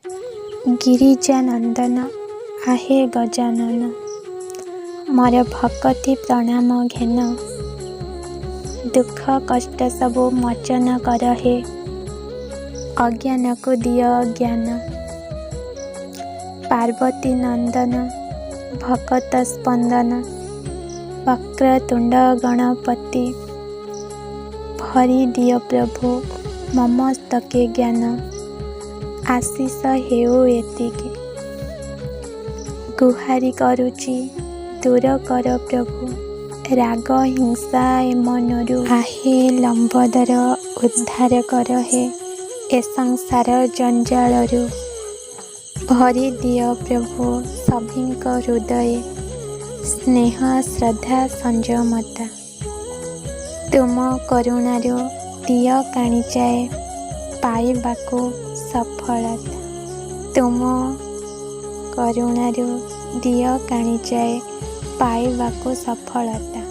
गिरिजानंदन आहे गजानन, मोर भक्ति प्रणाम घेन। दुख कष्ट सबु मोचन कर हे, अज्ञान को दिय ज्ञान। पार्वती नंदन भकत स्पंदन, वक्रतुंड गणपति। भरी दिय प्रभु ममस्तके ज्ञान, आशीष हेउ एतिके। गुहारी करुची दूर कर प्रभु, राग हिंसा ए मनरु। आहे लंबोदर उद्धार कर हे, ए संसार जंजालरु। भरी दिय प्रभु सभिंक हृदय, स्नेह श्रद्धा संयमता। तुम करुणारो दिय काणिचाए, पाइबाको सफलता। तुम करुणारो दिय काणिचाए, पाइबाको सफलता।